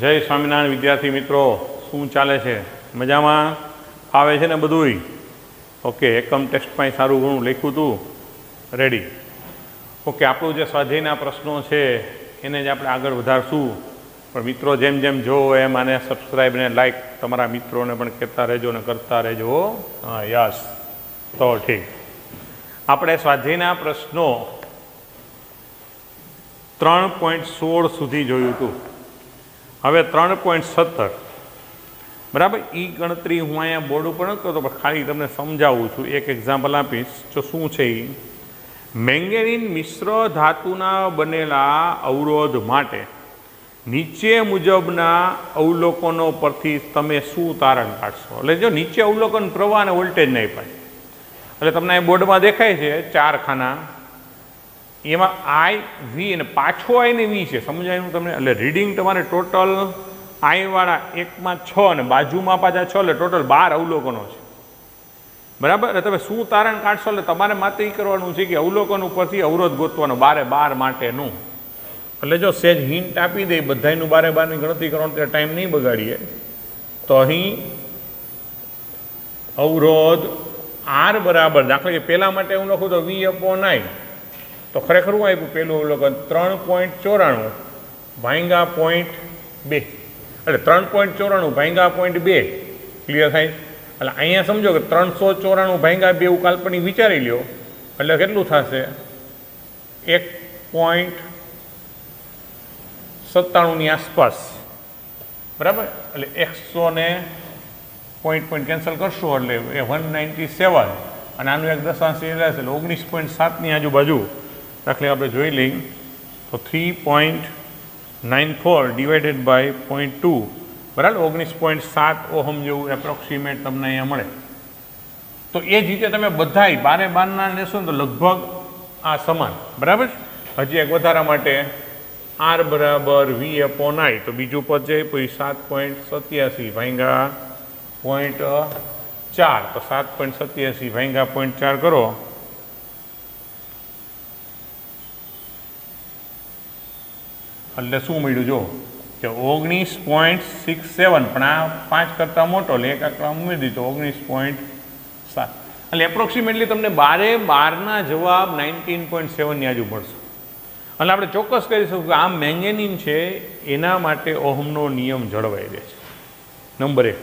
જય સ્વામિનારાયણ વિદ્યાર્થી મિત્રો, શું ચાલે છે? મજામાં? આવે છે ને બધુંય? ઓકે, એકમ ટેસ્ટમાં સારું ઘણું લખ્યું હતું, રેડી. ઓકે, આપણું જે સ્વાધ્યાયના પ્રશ્નો છે એને જ આપણે આગળ વધારશું. પણ મિત્રો જેમ જેમ જોવો એમ આને સબસ્ક્રાઈબ ને લાઈક તમારા મિત્રોને પણ કહેતા રહેજો ને કરતા રહેજો. હા, યસ, તો ઠીક. આપણે સ્વાધ્યાયના પ્રશ્નો 3.16 સુધી જોયું હતું. હવે 3.17 બરાબર. એ ગણતરી હું અહીંયા બોર્ડ ઉપર નથી કરતો, પણ ખાલી તમને સમજાવું છું. એક એક્ઝામ્પલ આપીશ. તો શું છે એ, મેંગેનીન મિશ્ર ધાતુના બનેલા અવરોધ માટે નીચે મુજબના અવલોકનો પરથી તમે શું તારણ કાઢશો? એટલે જો નીચે અવલોકન પ્રવાહ અને વોલ્ટેજ નહીં પાય, એટલે તમને બોર્ડમાં દેખાય છે 4 ખાના, એમાં આઈ વી અને પાછો આઈ ને વી છે. સમજાયું તમને? એટલે રીડિંગ તમારે ટોટલ આઈવાળા એકમાં 6 અને બાજુમાં પાછા 6, એટલે ટોટલ 12 અવલોકનો છે. બરાબર. એટલે તમે શું તારણ કાઢશો? એટલે તમારે માત્ર એ કરવાનું છે કે અવલોકન ઉપરથી અવરોધ ગોતવાનો 12 માટેનું. એટલે જો સેજ હિન્ટ આપી દે બધાનું 12 ગણતરી કરવાનો, ત્યારે ટાઈમ નહીં બગાડીએ. તો અહીં અવરોધ આર બરાબર, દાખલા કે પહેલા માટે હું લખું તો V/I, તો ખરેખર હું આપ્યું પહેલું અવલોકન 3.94 ભાંગા 0.2, એટલે 3.94 ભાંગા 0.2 ક્લિયર થાય. એટલે અહીંયા સમજો કે 394 ભાંગા 2 કાલ્પનિક વિચારી લ્યો, એટલે કેટલું થશે? 1.97 ની આસપાસ. બરાબર. એટલે 100 ને પોઈન્ટ કેન્સલ કરશો એટલે 197, અને આનું એક દશાંશ રહેશે એટલે 19.7 ની આજુબાજુ. દાખલે આપણે જોઈ લઈએ તો 3.94 ડિવાઇડેડ બાય 0.2 બરાબર 19.7 ઓહમ જેવું એપ્રોક્સિમેટ તમને અહીંયા મળે. તો એ જ રીતે તમે બધાય 12 લેશો ને તો લગભગ આ સમાન. બરાબર. હજી એક વધારા માટે આર બરાબર V/I, તો બીજું પદ છે પછી 7.87 ભાંગા 0.4, તો 7.87 ભાંગા 0.4 કરો એટલે શું મળ્યું? જો કે 19.67, પણ આ 5 કરતાં મોટો, એટલે એક આંકડા ઉમેરી દીધો 19.7. એટલે એપ્રોક્સિમેટલી તમને 12 જવાબ 19.7 ની આજુ મળશે. એટલે આપણે ચોક્કસ કહી શકીશું કે આ મેંગેનીન છે એના માટે ઓહમનો નિયમ જળવાઈ રહે છે. નંબર 1.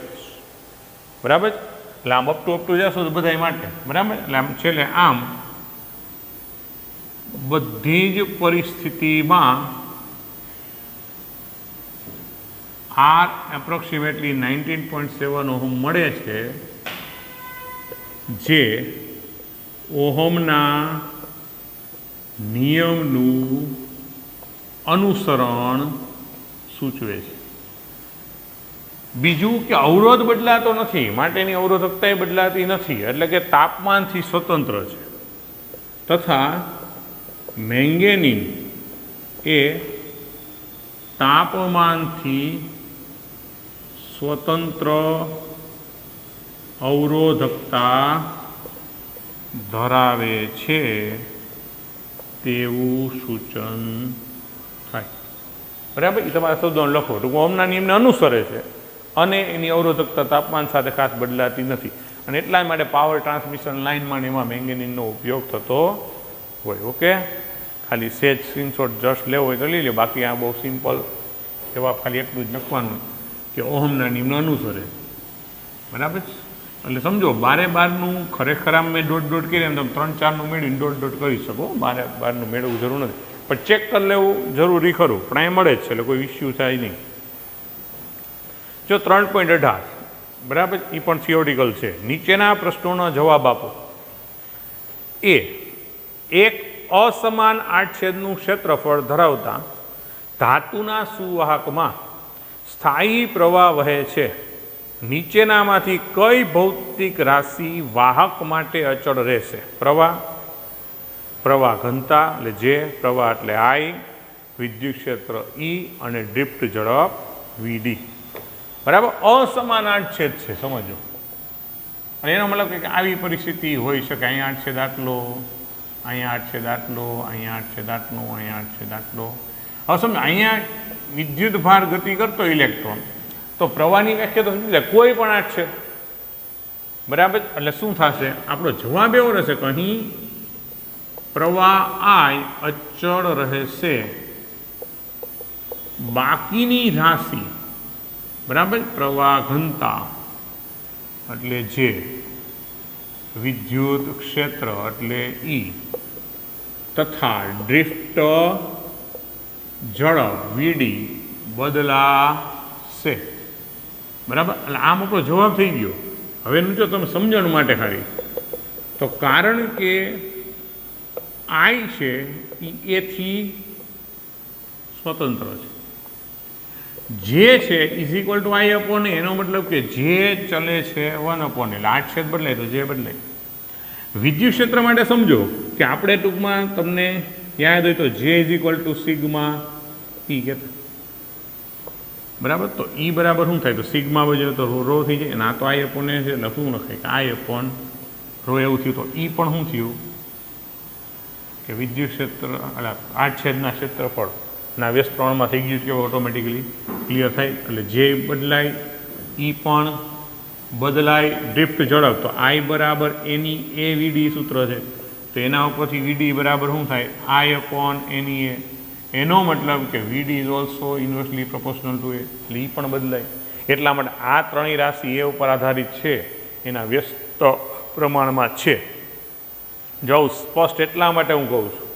બરાબર. એટલે આમ અપ ટુ જશો તો બધા માટે. બરાબર. એટલે આમ છેલ્લે આમ બધી જ પરિસ્થિતિમાં આર એપ્રોક્સિમેટલી 19.7 ઓહમ મળે છે, જે ઓહમના નિયમનું અનુસરણ સૂચવે છે. બીજું કે અવરોધ બદલાતો નથી, માટેની અવરોધકતા બદલાતી નથી, એટલે કે તાપમાનથી સ્વતંત્ર છે. તથા મેંગેનીન એ તાપમાનથી સ્વતંત્ર અવરોધકતા ધરાવે છે તેવું સૂચન થાય. બરાબર. એ તમારા શબ્દોને લખો. તો ઓહમના નિયમને અનુસરે છે અને એની અવરોધકતા તાપમાન સાથે ખાસ બદલાતી નથી, અને એટલા માટે પાવર ટ્રાન્સમિશન લાઇનમાં એમાં મેંગેનીનનો ઉપયોગ થતો હોય. ઓકે, ખાલી સેજ સ્ક્રીનશોટ જસ્ટ લેવો હોય તો લઈ લો, બાકી આ બહુ સિમ્પલ જવાબ ખાલી એટલું જ લખવાનું કે ઓહમના નિયમને અનુસરે. બરાબર. એટલે સમજો 12 ખરેખર આમ મેં દોઢ કરી, એમ તમે 3-4 મેળવીને દોઢ કરી શકો. 12 મેળવવું જરૂર નથી, પણ ચેક કરી લેવું જરૂરી ખરું. પણ અહીં મળે જ છે, એટલે કોઈ ઇસ્યુ થાય નહીં. જો 3.18 બરાબર, એ પણ થિયોરિટિકલ છે. નીચેના પ્રશ્નોનો જવાબ આપો. એ, એક અસમાન આડછેદનું ક્ષેત્રફળ ધરાવતા ધાતુના સુવાહકમાં સ્થાયી પ્રવાહ વહે છે. નીચેનામાંથી કઈ ભૌતિક રાશિ વાહક માટે અચળ રહેશે? પ્રવાહ ઘનતા એટલે J, પ્રવાહ એટલે I, વિદ્યુત ક્ષેત્ર E અને ડ્રિફ્ટ ઝડપ VD. બરાબર. અસમાન આડછેદ છે, સમજો. અને એનો મતલબ કે આવી પરિસ્થિતિ હોઈ શકે, અહીંયા આડછેદ આટલો, અહીંયા આડછેદ આટલો, અહીંયા આડછેદ આટલો, અહીંયા આડછેદ આટલો. હવે સમજો અહીંયા વિદ્યુત ભાર ગતિ કરતો ઇલેક્ટ્રોન, તો પ્રવાહની વ્યાખ્યા તો સમજી લે કોઈ પણ આઠ છે, બરાબર. એટલે શું થશે, આપણો જવાબ એવો રહેશે કે અહીં પ્રવાહ I અચળ રહેશે, બાકીની રાશિ, બરાબર, પ્રવાહ ઘનતા એટલે જે, વિદ્યુત ક્ષેત્ર એટલે E, તથા ડ્રિફ્ટ ઝડપ VD બદલાશે, બરાબર. એટલે આમ આપણો જવાબ થઈ ગયો. હવે જો તમે સમજણ માટે ખાલી, તો કારણ કે I છે એ થી સ્વતંત્ર છે, જે છે is equal to I upon A, એનો મતલબ કે જે ચલે છે 1 અપોન, એટલે 8 છેદ બદલાય તો જે બદલાય. વિદ્યુત ક્ષેત્ર માટે સમજો કે આપણે ટૂંકમાં તમને યાદ હોય તો જે is equal to sigma E કહેતા, બરાબર. તો E બરાબર શું થાય, તો સિગ્મા બજે તો રો થઈ જાય, અને આ તો I અપોન એ છે, એટલે શું લખાય કે I અપોન રો એવું થયું. તો E પણ શું થયું કે વિદ્યુત ક્ષેત્ર એટલે 8 છેદના ક્ષેત્રફળ ના વ્યસ્ત પ્રમાણમાં થઈ ગયું કે ઓટોમેટિકલી ક્લિયર થાય. એટલે જે બદલાય E પણ બદલાય, ડ્રિફ્ટ ઝડપ તો I બરાબર એની એ VD સૂત્ર છે, તો એના ઉપરથી VD બરાબર શું થાય I અપોન એની એ. એનો મતલબ કે VD is also inversely proportional to A, એટલે એ પણ બદલાય. એટલા માટે આ ત્રણેય રાશિ એ ઉપર આધારિત છે, એના વ્યસ્ત પ્રમાણમાં છે. જો સ્પષ્ટ એટલા માટે હું કહું છું,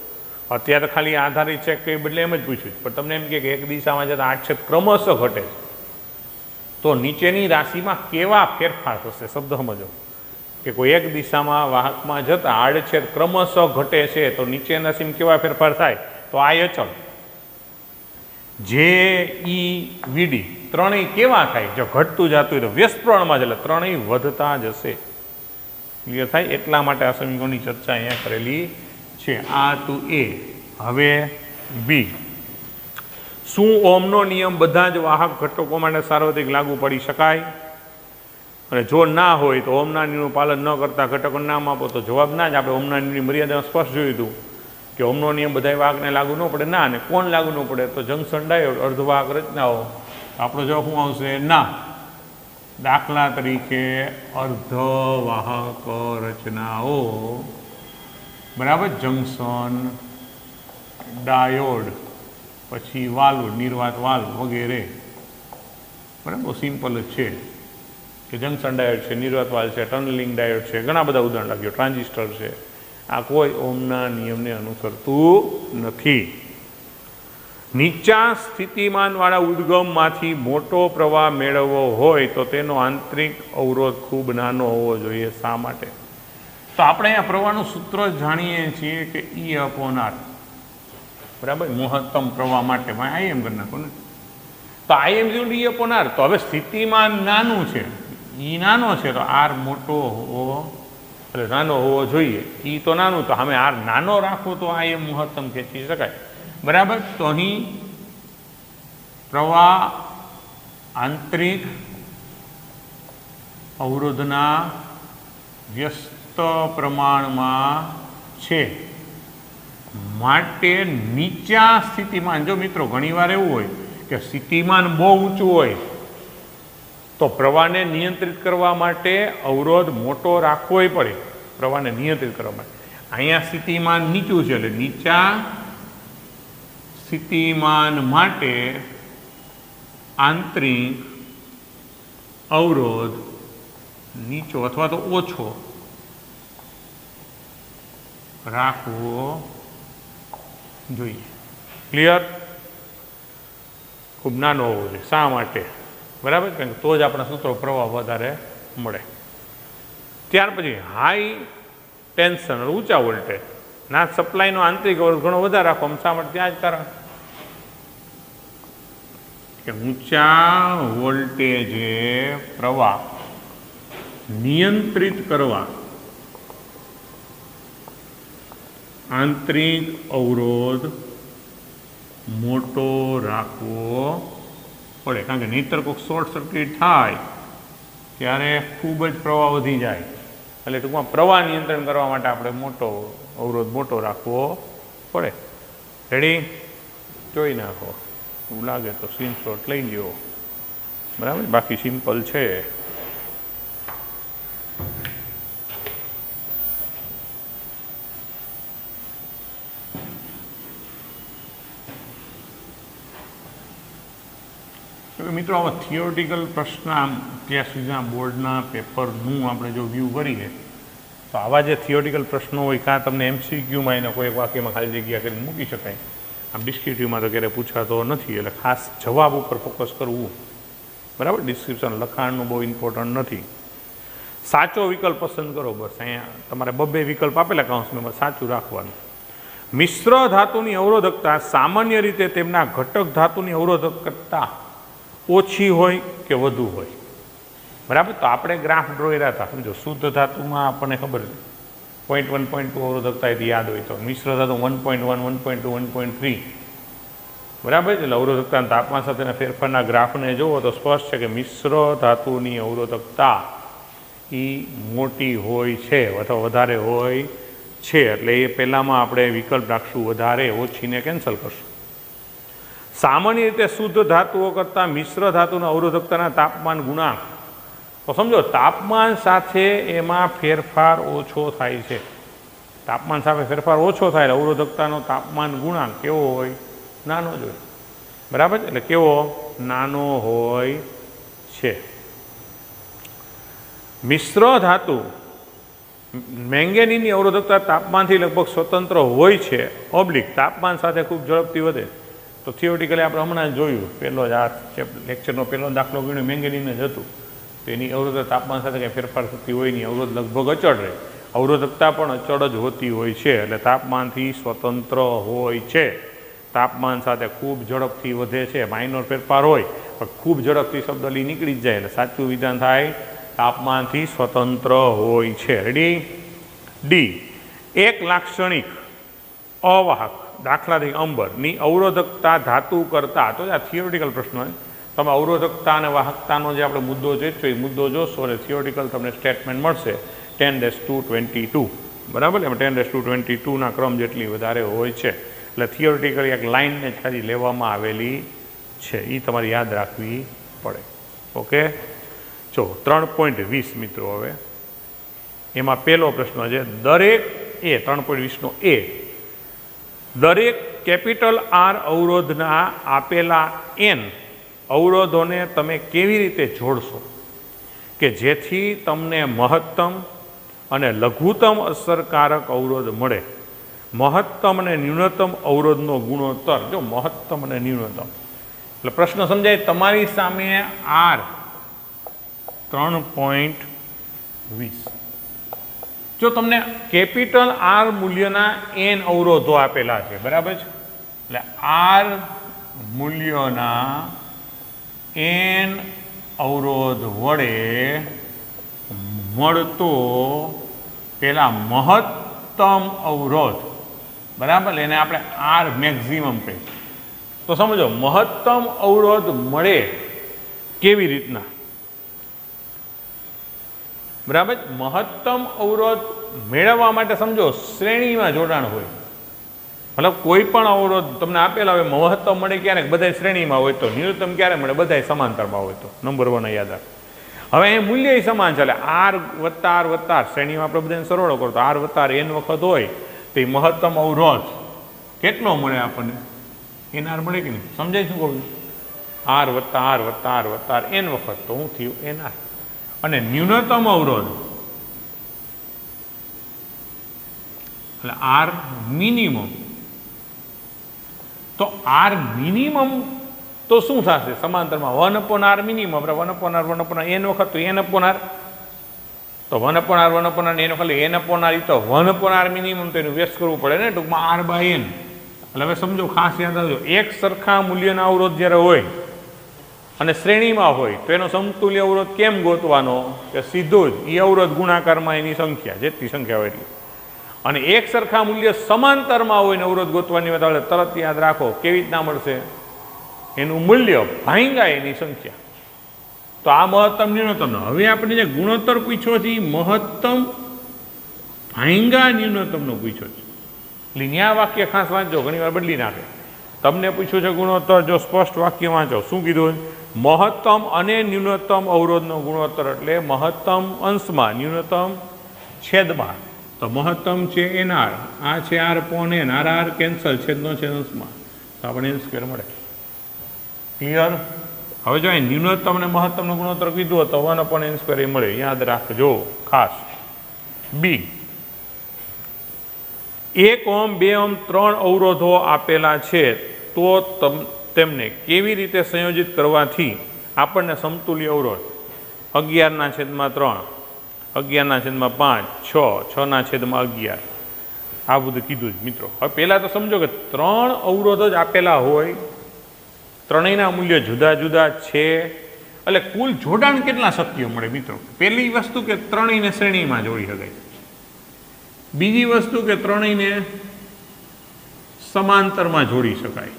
અત્યારે ખાલી આધારિત છે કે બદલે એમ જ પૂછ્યું, પણ તમને એમ કે એક દિશામાં જતા 8 છેદ ક્રમશઃ ઘટે છે, તો નીચેની રાશિમાં કેવા ફેરફાર થશે, શબ્દ સમજો કે કોઈ એક દિશામાં વાહકમાં જતા આડછેદ ક્રમશઃ ઘટે છે, તો નીચેની રાશિમાં કેવા ફેરફાર થાય, તો I અચળ, જે E VD ત્રણેય કેવા થાય, જો ઘટતું જતું હોય તો વ્યસ્ત પ્રમાણમાં જ, એટલે ત્રણેય વધતા જશે. ક્લિયર થાય. એટલા માટે આ સમીકરણની ચર્ચા અહીંયા કરેલી છે. આ ટુ એ. હવે બી, શું ઓહમનો નિયમ બધા જ વાહક ઘટકો માટે સાર્વત્રિક લાગુ પડી શકાય, અને જો ના હોય તો ઓહમના નિયમનું પાલન ન કરતા ઘટકોનું નામ આપો. તો જવાબ ના જ. આપણે ઓહમના નિયમની મર્યાદામાં સ્પષ્ટ જોયું હતું કે ઓહમનો નિયમ બધા વાહકને લાગુ ન પડે, ના. અને કોણ લાગુ ન પડે, તો જંકશન ડાયોડ, અર્ધવાહક રચનાઓ. આપણો જવાબ શું આવશે, ના. દાખલા તરીકે અર્ધવાહક રચનાઓ, બરાબર, જંકશન ડાયોડ, પછી વાલ્વ, નિર્વાત વાલ્વ વગેરે, બરાબર. સિમ્પલ જ છે કે જંકશન ડાયોડ છે, નિર્વાત વાલ્વ છે, ટનલિંગ ડાયોડ છે, ઘણા બધા ઉદાહરણ લાગ્યો, ટ્રાન્ઝિસ્ટર છે. આ કોઈ ઓહમના નિયમને અનુસરતું નથી. નીચા સ્થિતિમાનવાળા ઉદ્ગમમાંથી મોટો પ્રવાહ મેળવવો હોય તો તેનો આંતરિક અવરોધ ખૂબ નાનો હોવો જોઈએ. શા માટે? તો આપણે અહીંયા પ્રવાહનું સૂત્ર જાણીએ છીએ કે E અપોન R, બરાબર. મહત્તમ પ્રવાહ માટે IM કરી નાખો ને, તો IM E અપોન R. તો હવે સ્થિતિમાન નાનું છે, E નાનો છે, તો R મોટો હોવો, એટલે નાનો હોવો જોઈએ. E તો નાનું, તો અમે R નાનો રાખો તો IM મહત્તમ ખેંચી શકાય, બરાબર. તો અહીં પ્રવાહ આંતરિક અવરોધના વ્યસ્ત પ્રમાણમાં છે માટે નીચા સ્થિતિમાન, જો મિત્રો ઘણીવાર એવું હોય કે સ્થિતિમાન બહુ ઊંચું હોય તો પ્રવાહને નિયંત્રિત કરવા માટે અવરોધ મોટો રાખવોય પડે, પ્રવાહને નિયંત્રિત કરવા માટે. અહીંયા સ્થિતિમાન નીચું છે, એટલે નીચા સ્થિતિમાન માટે આંતરિક અવરોધ નીચો અથવા તો ઓછો રાખવો જોઈએ. ક્લિયર? ખૂબ નાનો હોવો જોઈએ. શા માટે? બરાબર, કારણ કે તો જ આપણા સૂત્રો પ્રવાહ વધારે મળે. ત્યાર પછી હાઈ ટેન્શન, ઊંચા વોલ્ટેજ ના સપ્લાયનો આંતરિક અવરોધ ઘણો વધારે રાખવામાં. શા માટે? ત્યાં જ કારણ કે ઊંચા વોલ્ટેજે પ્રવાહ નિયંત્રિત કરવા આંતરિક અવરોધ મોટો રાખવો પડે, કારણ કે નહીંતર કોઈક શોર્ટ સર્કિટ થાય ત્યારે ખૂબ જ પ્રવાહ વધી જાય. એટલે ટૂંકમાં પ્રવાહ નિયંત્રણ કરવા માટે આપણે મોટો અવરોધ મોટો રાખવો પડે. રેડી? જોઈ નાખો, એવું લાગે તો સ્ક્રીનશોટ લઈ લ્યો, બરાબર. બાકી સિમ્પલ છે. મિત્રો આમાં થિયોરિટિકલ પ્રશ્ન આમ ત્યાં સુધીના બોર્ડના પેપરનું આપણે જો વ્યૂ કરીએ તો આવા જે થિયોરિટિકલ પ્રશ્નો હોય કાં તમને MCQમાં એને કોઈ વાક્યમાં ખાલી જગ્યા કરીને મૂકી શકાય, આમ ડિસ્ક્રિપ્ટિવમાં તો ક્યારેય પૂછાતો નથી. એટલે ખાસ જવાબ ઉપર ફોકસ કરવું, બરાબર. ડિસ્ક્રિપ્શન લખાણનું બહુ ઇમ્પોર્ટન્ટ નથી. સાચો વિકલ્પ પસંદ કરો, બસ. અહીંયા તમારે 2 વિકલ્પ આપેલા કાઉન્સમાં સાચું રાખવાનું. મિશ્ર ધાતુની અવરોધકતા સામાન્ય રીતે તેમના ઘટક ધાતુની અવરોધક કરતાં ઓછી હોય કે વધુ હોય, બરાબર. તો આપણે ગ્રાફ દોર્યા હતા, સમજો. શુદ્ધ ધાતુમાં આપણને ખબર છે 0.1 0.2 અવરોધકતા એથી યાદ હોય તો. મિશ્ર ધાતુ 1.1 1.2 1.3, બરાબર. એટલે અવરોધકતાના તાપમાન સાથેના ફેરફારના ગ્રાફને જુઓ તો સ્પષ્ટ છે કે મિશ્ર ધાતુની અવરોધકતા એ મોટી હોય છે અથવા વધારે હોય છે. એટલે એ પહેલાંમાં આપણે વિકલ્પ રાખશું વધારે, ઓછીને કેન્સલ કરશું. સામાન્ય રીતે શુદ્ધ ધાતુઓ કરતાં મિશ્ર ધાતુના અવરોધકતાના તાપમાન ગુણાંક, તો સમજો તાપમાન સાથે એમાં ફેરફાર ઓછો થાય છે. તાપમાન સાથે ફેરફાર ઓછો થાય એટલે અવરોધકતાનો તાપમાન ગુણાંક કેવો હોય? નાનો જ હોય, બરાબર. એટલે કેવો? નાનો હોય છે. મિશ્ર ધાતુ મેંગેનીની અવરોધકતા તાપમાનથી લગભગ સ્વતંત્ર હોય છે, ઓબ્લિક તાપમાન સાથે ખૂબ ઝડપથી વધે. તો થિયોરિટિકલી આપણે હમણાં જોયું, પહેલો જ આ લેક્ચરનો પહેલો દાખલો ગણ્યો મેંગેનીને જ હતું. તો એની અવરોધકતા તાપમાન સાથે કંઈ ફેરફાર થતી હોય નહીં, અવરોધ લગભગ અચળ રહે. અવરોધકતા પણ અચળ જ હોતી હોય છે, એટલે તાપમાનથી સ્વતંત્ર હોય છે. તાપમાન સાથે ખૂબ ઝડપથી વધે છે. માઇનોર ફેરફાર હોય પણ ખૂબ ઝડપથી શબ્દ નીકળી જ જાય, એટલે સાચું વિધાન થાય તાપમાનથી સ્વતંત્ર હોય છે. રેડી? ડી. એક લાક્ષણિક અવાહક, દાખલા તરીકે અંબરની અવરોધકતા ધાતુ કરતાં, તો આ થિયોરિટિકલ પ્રશ્ન હોય. તમે અવરોધકતા અને વાહકતાનો જે આપણે મુદ્દો જોઈશો એ મુદ્દો જોશો એટલે થિયોરિટિકલ તમને સ્ટેટમેન્ટ મળશે 10⁻²², બરાબર. એમાં 10⁻²²ના ક્રમ જેટલી વધારે હોય છે. એટલે થિયોરિટિકલી એક લાઇનને જ ખાલી લેવામાં આવેલી છે, એ તમારે યાદ રાખવી પડે. ઓકે, જો 3.20 મિત્રો, હવે એમાં પહેલો પ્રશ્ન છે દરેક 3.20નો એ, દરેક કેપિટલ R અવરોધના આપેલા N અવરોધોને તમે કેવી રીતે જોડશો કે જેથી તમને મહત્તમ અને લઘુત્તમ અસરકારક અવરોધ મળે? મહત્તમ અને ન્યૂનતમ અવરોધનો ગુણોત્તર. જો મહત્તમ અને ન્યૂનતમ એટલે પ્રશ્ન સમજાય. તમારી સામે R 3.20, જો તમને કેપિટલ R મૂલ્યના N અવરોધો આપેલા છે, બરાબર છે. એટલે R મૂલ્યના N અવરોધ વડે મળતો પેલા મહત્તમ અવરોધ, બરાબર, એને આપણે R મેક્સિમમ કહીએ. તો સમજો મહત્તમ અવરોધ મળે કેવી રીતના, બરાબર. મહત્તમ અવરોધ મેળવવા માટે સમજો શ્રેણીમાં જોડાણ હોય, મતલબ કોઈ પણ અવરોધ તમને આપેલા હોય, મહત્તમ મળે ક્યારેક બધા શ્રેણીમાં હોય, તો ન્યૂનતમ ક્યારે મળે? બધા સમાંતરમાં હોય. તો નંબર 1 યાદ રાખ. હવે એ મૂલ્ય સમાન ચાલે, R વત્તા R વત્તા R. શ્રેણીમાં આપણે બધાને સરવાળો કરો તો R વત્તા R N વખત હોય તો એ મહત્તમ અવરોધ કેટલો મળે આપણને? NR મળે કે નહીં? સમજાય શું કહું? R વત્તા R વત્તા R વત્તા R N વખત, તો શું થયું? NR. અને ન્યૂનતમ અવરોધ એટલે R મિનિમમ. તો R મિનિમમ તો શું થશે? સમાંતરમાં 1/R મિનિમમ, 1/R N વખત, તો N/R. તો 1/R 1/R N વખત N/R, એ તો 1/R મિનિમમ, તો એનું વ્યસ્ત કરવું પડે ને ટૂંકમાં R/N. એટલે હવે સમજો, ખાસ યાદ રાખજો, એક સરખા મૂલ્યના અવરોધ જ્યારે હોય અને શ્રેણીમાં હોય તો એનો સમતુલ્ય અવરોધ કેમ ગોતવાનો? કે સીધું જ એ અવરોધ ગુણાકારમાં એની સંખ્યા, જેટલી સંખ્યા હોય એટલી. અને એક સરખા મૂલ્ય સમાંતરમાં હોય ને અવરોધ ગોતવાની વાત આવે તરત યાદ રાખો કેવી રીતના મળશે? એનું મૂલ્ય ભાંગ્યા એની સંખ્યા. તો આ મહત્તમ ન્યૂનતમ. હવે આપણે જે ગુણોત્તર પૂછ્યો છે એ મહત્તમ ભાંગ્યા ન્યૂનતમનો પૂછ્યો છે. એટલે ન્યા વાક્ય ખાસ વાંચજો, ઘણી વાર બદલી નાખે. તમને પૂછ્યું છે ગુણોત્તર, જો સ્પષ્ટ વાક્ય વાંચો, શું કીધું? મહત્તમ અને ન્યૂનતમ અવરોધનો ગુણોત્તર એટલે મહત્તમ અંશમાં ન્યૂનતમ છેદમાં. તો મહત્તમ છે NR, આ છે R/N, RR કેન્સલ, છેદનો છેદ અંશમાં, તો આપણે N² મળે. ક્લિયર? હવે જો ન્યૂનતમ અને મહત્તમનો ગુણોત્તર કીધું તો 1/N² એ મળે, યાદ રાખજો ખાસ. બી, 1 ઓહ્મ 2 ઓહ્મ 3 અવરોધો આપેલા છે, તો તેમને કેવી રીતે સંયોજિત કરવાથી આપણને સમતુલ્ય અવરોધ 11/3, 11/5, 6, 6/11 આ બધું કીધું જ મિત્રો. હવે પહેલાં તો સમજો કે 3 અવરોધ જ આપેલા હોય, ત્રણેયના મૂલ્ય જુદા જુદા છે, એટલે કુલ જોડાણ કેટલા શક્ય મળે મિત્રો? પહેલી વસ્તુ કે ત્રણેયને શ્રેણીમાં જોડી શકાય. બીજી વસ્તુ કે ત્રણેયને સમાંતરમાં જોડી શકાય.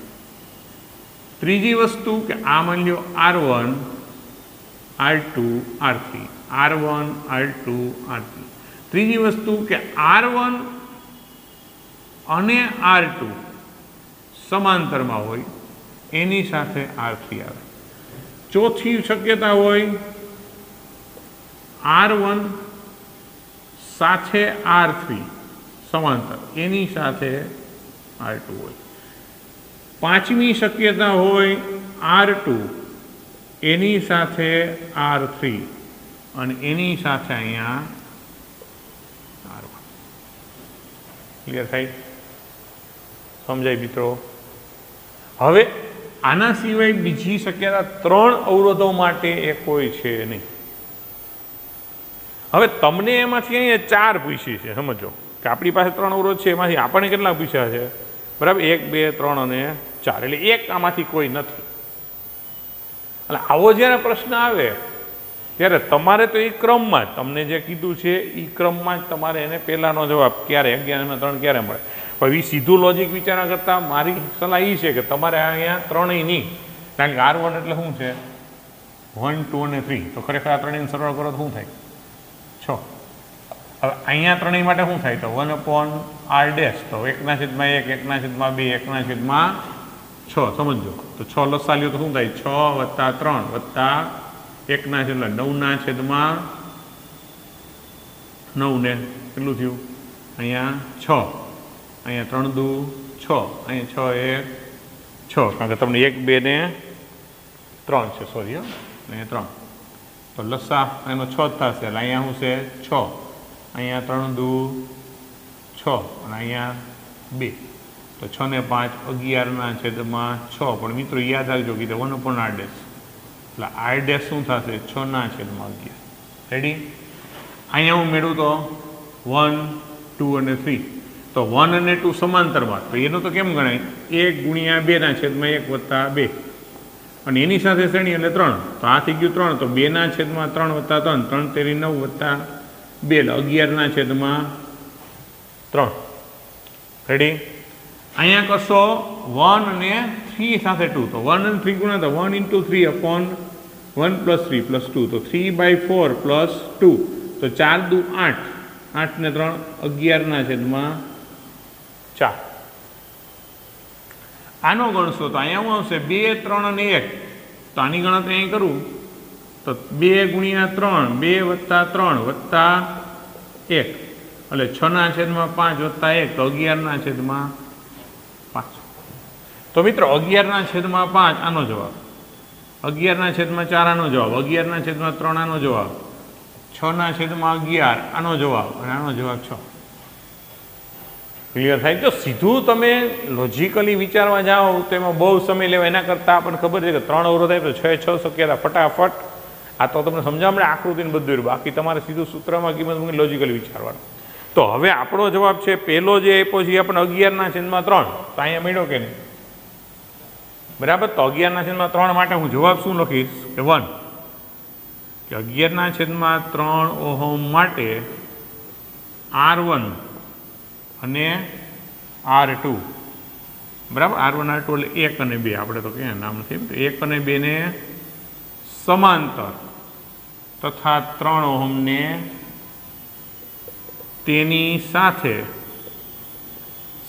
ત્રીજી વસ્તુ કે આ માની લો R1, R2, R3, R1, R2, R3. ત્રીજી વસ્તુ કે R1 અને R2 સમાંતરમાં હોય, એની સાથે R3 આવે. ચોથી શક્યતા હોય R1 સાથે R3 સમાંતર, એની સાથે R2 હોય. પાંચમી શક્યતા હોય R2 એની સાથે R3 અને એની સાથે અહીંયા R1. ક્લિયર થાય? સમજાય મિત્રો? હવે આના સિવાય બીજી શક્યતા 3 અવરોધો માટે એ કોઈ છે નહીં. હવે તમને એમાંથી અહીંયા 4 પૂછી છે, સમજો કે આપણી પાસે 3 અવરોધ છે, એમાંથી આપણને કેટલા પૂછ્યા છે? બરાબર, 1, 2, 3 અને 4, એટલે એક આમાંથી કોઈ નથી. એટલે આવો જ્યારે પ્રશ્ન આવે ત્યારે તમારે તો એ ક્રમમાં જ, તમને જે કીધું છે એ ક્રમમાં જ તમારે એને પહેલાંનો જવાબ ક્યારે 11/3 ક્યારે મળે. પણ એ સીધું લોજિક વિચારણા કરતાં મારી સલાહ એ છે કે તમારે અહીંયા ત્રણેય નહીં, કારણ કે R1 એટલે શું છે? 1, 2 અને 3. તો ખરેખર આ ત્રણેયને સરળ કરો તો શું થાય? 6. હવે અહીંયા ત્રણેય માટે શું થાય? તો 1/R', તો 1/1, 1/2, 1/6. સમજો તો 6 લસા લ્યો તો શું થાય? 6 + 3 + 1/9, 9 ને કેટલું થયું? અહીંયા 6, અહીંયા 3 દુ 6, અહીંયા 6 1 6, કારણ કે તમને 1, 2 ને 3 છે, સોરી, અહીંયા 3. તો લસા એનો 6 થશે, એટલે અહીંયા શું છે? 6, અહીંયા 3 દુ 6 અને અહીંયા 2, તો 6 ને 5 11/6. પણ મિત્રો યાદ રાખજો કે 1/R', એટલે R' શું થશે? 6/11. રેડી? અહીંયા હું મેળવું તો 1, 2 અને 3. તો 1 અને 2 સમાંતરમાં, તો એનું તો કેમ ગણાય? 1 × 2/1 + 2, અને એની સાથે શ્રેણી એટલે 3. તો આ થઈ ગયું 3. તો 2/3 + 3, 3 તેરી 9 + 2, 11/3. રેડી? અહીંયા કરશો 1 અને 3 સાથે 2, તો 1 અને 3 ગુણ્યા, તો 1 × 3/1 + 3 + 2, તો 3/4 + 2, તો 4 દુ 8, 8 ને 3 11/4. આનો ગણશો તો અહીંયા શું આવશે? 2, 3 અને 1. તો આની ગણતરી અહીં કરું તો 2 × 3, 2 + 3 + 1, એટલે 6/5 + 1, તો 11/5. તો મિત્રો 11/5 આનો જવાબ, 11/4 આનો જવાબ, 11/3 આનો જવાબ, 6/11 આનો જવાબ, અને આનો જવાબ 6. ક્લિયર થાય? તો સીધું તમે લોજિકલી વિચારવા જાઓ તો એમાં બહુ સમય લેવા, એના કરતાં આપણને ખબર છે કે 3 અવરોધ થાય તો 6 શક્યતા ફટાફટ. આ તો તમને સમજાવવા મળે આકૃતિને બધું, બાકી તમારે સીધું સૂત્રમાં કિંમત મૂકી લોજિકલી વિચારવાનું. તો હવે આપણો જવાબ છે પહેલો જે આપ્યો છે આપણે 11/3, તો અહીંયા મળ્યો કે નહીં? બરાબર, તો 11/3 માટે હું જવાબ શું લખીશ કે 1, કે 11/3 ઓહમ માટે R1 અને R2, બરાબર, R1 R2 એટલે 1 અને 2, આપણે તો ક્યાં નામ નથી, 1 અને 2 ને સમાંતર તથા 3 ઓહમને તેની સાથે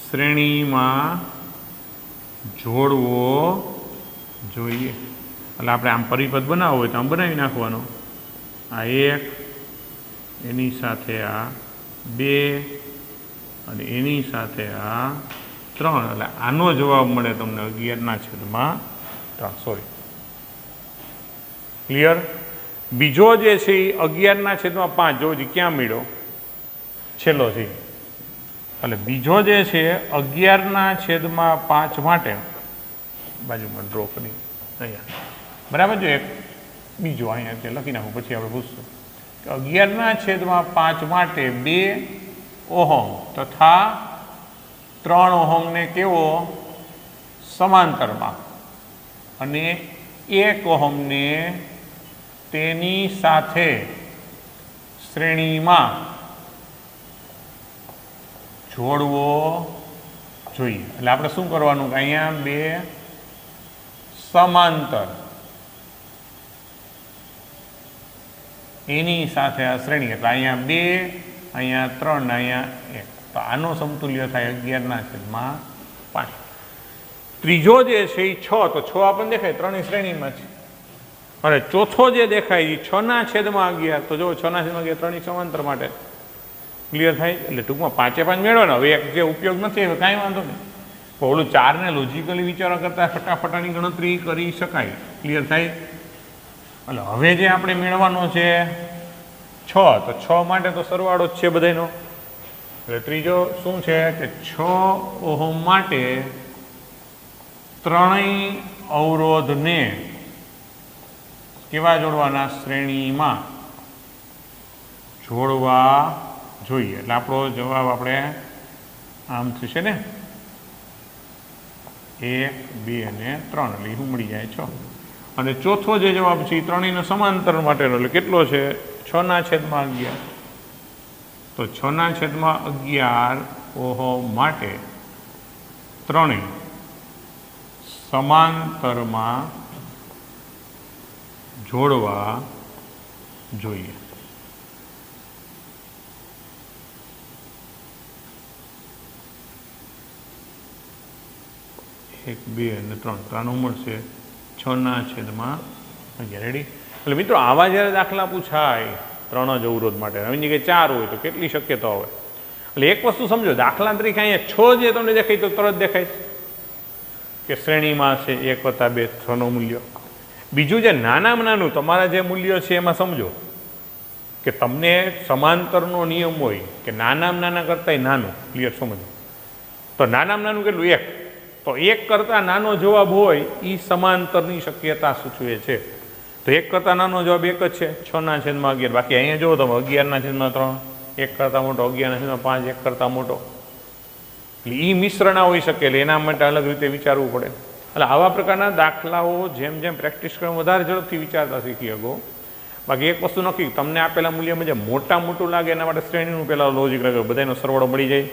શ્રેણીમાં જોડવો જોઈએ. એટલે આપણે આમ પરિપથ બનાવવો હોય તો આમ બનાવી નાખવાનો. આ 1 એની સાથે આ 2 અને એની સાથે આ 3. એટલે આનો જવાબ મળે તમને 11/3. Sorry, clear? બીજો જે છે એ 11/5. જોજો ક્યાં મળ્યો? છેલ્લો છે. એટલે બીજો જે છે 11/5 માટે બાજુમાં ડ્રો કરી અહીંયા, બરાબર. જો એક બીજો અહીંયા લખી નાખું, પછી આપણે પૂછશું કે 11/5 માટે 2 ઓહમ તથા 3 ઓહમને કેવો સમાંતરમાં અને 1 ઓહમને તેની સાથે શ્રેણીમાં જોડવો જોઈએ. એટલે આપણે શું કરવાનું કે અહીંયા 2 સમાંતર એની સાથે આ શ્રેણી, એટલે અહીંયા 2, અહીંયા 3 ને અહીંયા 1. તો આનો સમતુલ્ય થાય 11/5. ત્રીજો જે છે એ 6, તો 6 આપણને દેખાય 3ની શ્રેણીમાં છે. અને ચોથો જે દેખાય એ 6/11. તો જો 6/11 3ની સમાંતર માટે. ક્લિયર થાય? એટલે ટૂંકમાં 5/5 મેળવો ને. હવે એક જે ઉપયોગ નથી હવે કાંઈ વાંધો નહીં. ઓલું 4ને લોજિકલી વિચારવા કરતાં ફટાફટાની ગણતરી કરી શકાય. ક્લિયર થાય? એટલે હવે જે આપણે મેળવવાનો છે 6, તો 6 માટે તો સરવાળો જ છે બધાનો. એટલે ત્રીજો શું છે કે 6 ઓહમ માટે ત્રણેય અવરોધને કેવા જોડવાના? શ્રેણીમાં જોડવા જોઈએ. એટલે આપણો જવાબ આપણે આમ થશે ને 1, 2 અને 3. એટલે શું મળી જાય? 6. અને ચોથો જે જવાબ છે એ ત્રણેયનો સમાંતર માટેનો, એટલે કેટલો છે? 6/11. તો 6/11 ઓહમ માટે ત્રણેય સમાંતરમાં જોડવા જોઈએ. એક, 2 અને 3. તો આનું મળશે 6/11. રેડી? એટલે મિત્રો આવા જ્યારે દાખલા પૂછાય 3 જ અવરોધ માટે, હવે જગ્યાએ 4 હોય તો કેટલી શક્યતા હોય? એટલે એક વસ્તુ સમજો, દાખલા તરીકે અહીંયા 6 જે તમને દેખાય તો તરત દેખાય કે શ્રેણીમાં છે 1+2 6નું મૂલ્ય. બીજું જે નાનામાં નાનું તમારા જે મૂલ્ય છે એમાં સમજો કે તમને સમાંતરનો નિયમ હોય કે નાનામાં નાના કરતાંય નાનું. ક્લિયર? સમજો તો નાનામાં નાનું કેટલું? 1. તો 1 કરતાં નાનો જવાબ હોય એ સમાંતરની શક્યતા સૂચવે છે. તો 1 કરતાં નાનો જવાબ 1 જ છે, 6/11. બાકી અહીંયા જુઓ તમે 11/3, 1 કરતાં મોટો, 11/5 1 કરતાં મોટો. એટલે એ મિશ્ર ના હોઈ શકે. એટલે એના માટે અલગ રીતે વિચારવું પડે. એટલે આવા પ્રકારના દાખલાઓ જેમ જેમ પ્રેક્ટિસ કરો વધારે ઝડપથી વિચારતા શીખી શકો. બાકી એક વસ્તુ નક્કી, તમને આપેલા મૂલ્યમાં જે મોટું લાગે એના માટે શ્રેણીનું પહેલાં લોજિક લાગે, બધાનો સરવાળો મળી જાય.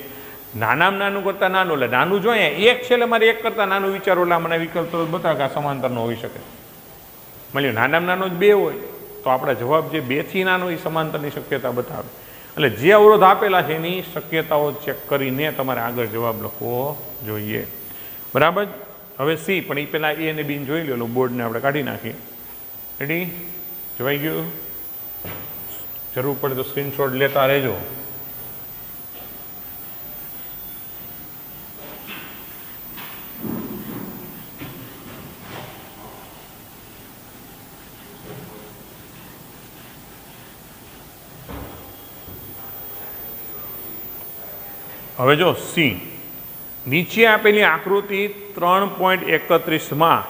નાનામાં નાનું કરતાં નાનું, એટલે નાનું જો અહીંયા 1 છે એટલે મારે 1 કરતાં નાનું વિચારો, એટલે મને વિકલ્પ તરત બતાવે કે આ સમાંતરનો હોઈ શકે. મળ્યું નાનામાં નાનો જ 2 હોય તો આપણા જવાબ જે 2થી નાનો એ સમાંતરની શક્યતા બતાવે. એટલે જે અવરોધ આપેલા છે એની શક્યતાઓ ચેક કરીને તમારે આગળ જવાબ લખવો જોઈએ. બરાબર? હવે સી, પણ એ પહેલાં એ અને બી જોઈ લો. બોર્ડને આપણે કાઢી નાખીએ. રેડી? જોવાઈ ગયું? જરૂર પડે તો સ્ક્રીનશોટ લેતા રહેજો. હવે જો સી, નીચે આપેલી આકૃતિ 3.31માં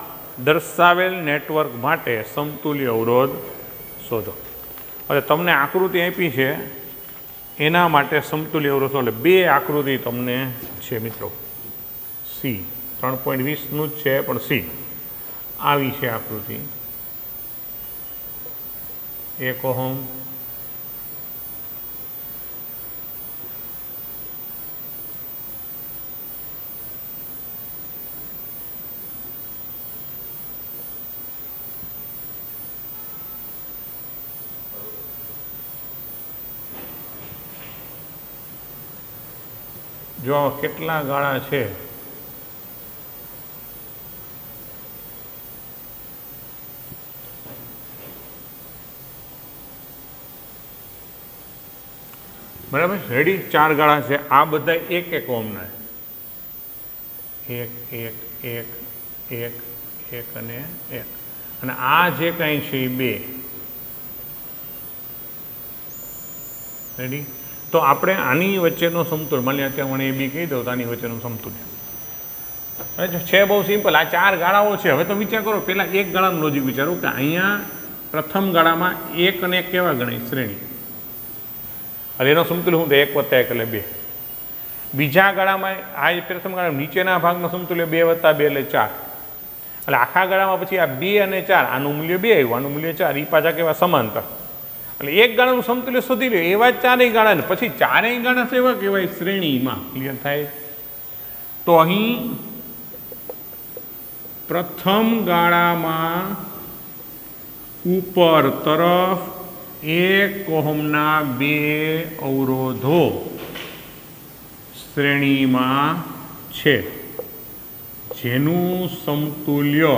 દર્શાવેલ નેટવર્ક માટે સમતુલ્ય અવરોધ શોધો. એટલે તમને આકૃતિ આપી છે એના માટે સમતુલ્ય અવરોધ શોધો. એટલે 2 આકૃતિ તમને છે મિત્રો. સી 3.20નું જ છે પણ સી આવી છે આકૃતિ. 1 ઓહમ, જો કેટલા ગાળા છે બરાબર, રેડી? 4 ગાળા છે, આ બધા 1-1 ઓહમના, 1 1 1 1 1 અને 1, અને આ જે કંઈ છે એ 2. રેડી? તો આપણે આની વચ્ચેનો સમતુલ્ય, માની લો અત્યારે મને એ બી કહી દઉં તો આની વચ્ચેનું સમતુલ્ય છે બહુ સિમ્પલ. આ 4 ગાળાઓ છે. હવે તો વિચાર કરો, પહેલાં 1 ગાળાનું લોજિક વિચારો કે અહીંયા પ્રથમ ગાળામાં 1 અને 1 કેવા ગણાય? શ્રેણી. અને એનો સમતુલ્ય શું થાય? 1 + 1 એટલે 2. બીજા ગાળામાં આ પ્રથમ ગાળામાં નીચેના ભાગનો સમતુલ્ય 2 + 2 એટલે 4. એટલે આખા ગાળામાં પછી આ 2 અને 4, આનું મૂલ્ય 2 આવ્યું, આનું મૂલ્ય 4, એ પાછા કેવા? સમાંતર. એટલે 1 ગાળાનું સમતુલ્ય શોધી લો, એવા જ 4 ગાળા, ને પછી 4 ગાળા સેવા કહેવાય? શ્રેણીમાં. ક્લિયર થાય? તો અહીં પ્રથમ ગાળામાં ઉપર તરફ 1 ઓહમના 2 અવરોધો શ્રેણીમાં છે, જેનું સમતુલ્ય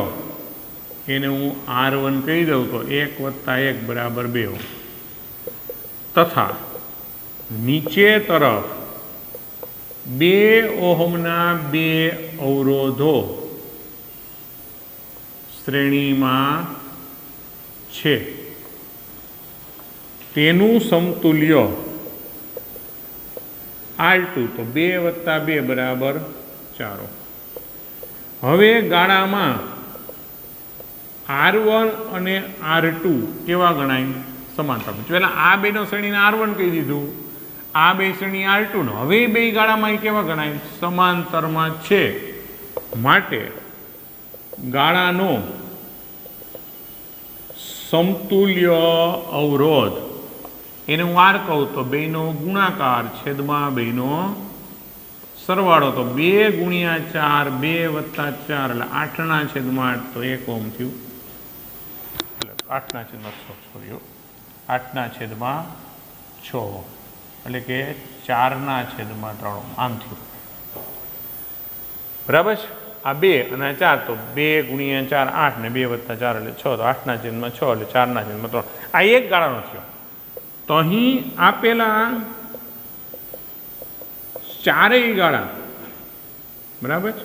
એને હું R1 કહી દઉં તો 1 + 1 = 2 તથા નીચે તરફ 2 ઓહમના 2 અવરોધો શ્રેણીમાં છે, તેનું સમતુલ્ય R2 તો 2 + 2 = 4. હવે ગાળામાં R1 અને R2 કેવા ગણાય? સમાંતર. પહેલાં આ બેનો શ્રેણીને R1 કહી દીધું, આ બે શ્રેણી R2 નો. હવે બે ગાળામાં એ કેવા ગણાય? સમાંતરમાં છે. માટે ગાળાનો સમતુલ્ય અવરોધ, એને હું R કહું તો બેનો ગુણાકાર છેદમાં બેનો સરવાળો, તો 2 × 4, 2 + 4 એટલે 8/8 તો 1 ઓહમ થયું. એટલે 8/6, 8/6 એટલે કે 4/3 આમ થયું. બરાબર છે? આ 2 અને 4 તો 2 × 4 8 ને 2 + 4 એટલે 6, તો 8/6 એટલે 4/3. આ એક ગાળાનો થયો. તો અહીં આપેલા 4 ગાળા, બરાબર,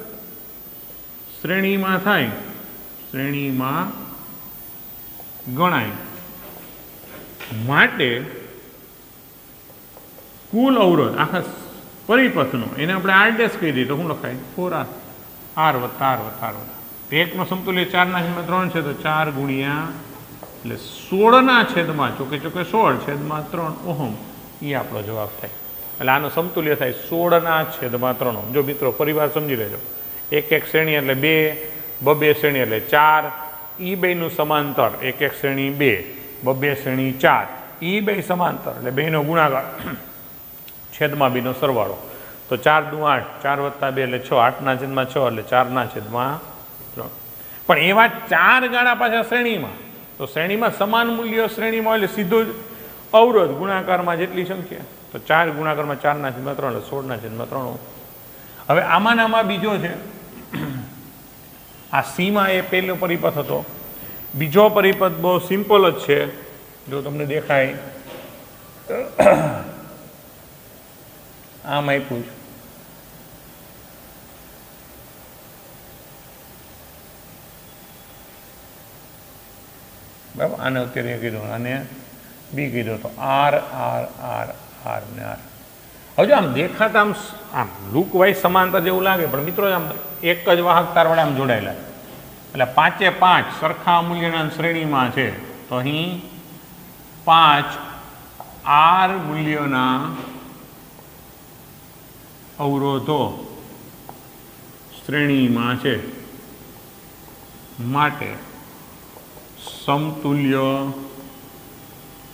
શ્રેણીમાં થાય, શ્રેણીમાં ગણાય. માટે કુલ અવરોધ આખા પરિપથનો એને આપણે R' કહી દઈએ તો શું લખાય? 4R, R + R + R. એકનો સમતુલ્ય 4/3 છે, તો 4 ગુણ્યા એટલે 16/3, ચોકે 16/3 ઓહમ, એ આપણો જવાબ થાય. એટલે આનો સમતુલ્ય થાય 16/3 ઓહમ. જો મિત્રો ફરીવાર સમજી લેજો, 1-1 શ્રેણી એટલે 2, 2 શ્રેણી એટલે 4, એ બેનું સમાંતર, 1-1 શ્રેણી 2, 2 શ્રેણી 4, એ બે સમાંતર એટલે બેનો ગુણાકાર છેદમાં બેનો સરવાળો, તો 4 × 8, 4 + 2 એટલે 6, 8/6 એટલે 4/3. પણ એવા 4 ગાળા પાછા શ્રેણીમાં, તો શ્રેણીમાં સમાન મૂલ્યો શ્રેણીમાં એટલે સીધો જ અવરોધ ગુણાકારમાં જેટલી સંખ્યા, તો 4 ગુણાકારમાં 4/3 એટલે 16/3. હવે આમાં બીજો છે, આ સીમાં એ પહેલો પરિપથ હતો. બીજો પરિપથ બહુ સિમ્પલ જ છે, જો તમને દેખાય આમ આપ્યું છે. બરાબર, આને અત્યારે કીધું, આને બી કીધું, તો R R R R ને R. હવે જો આમ દેખાતા આમ લુક વાઇઝ સમાંતર જેવું લાગે, પણ મિત્રો આમ એક જ વાહક તાર વડે આમ જોડાયેલા, એટલે 5/5 સરખા મૂલ્યના શ્રેણીમાં છે. તો અહીં 5 R મૂલ્યોના અવરોધો શ્રેણીમાં છે, માટે સમતુલ્ય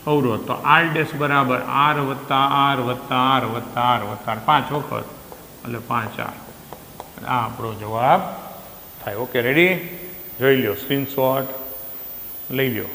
અવરોધ, તો R' = R + R + R + R + R 5 વખત એટલે 5R. આ આપણો જવાબ થાય. Okay, ready? જોઈ લો, સ્ક્રીનશોટ લઈ લો.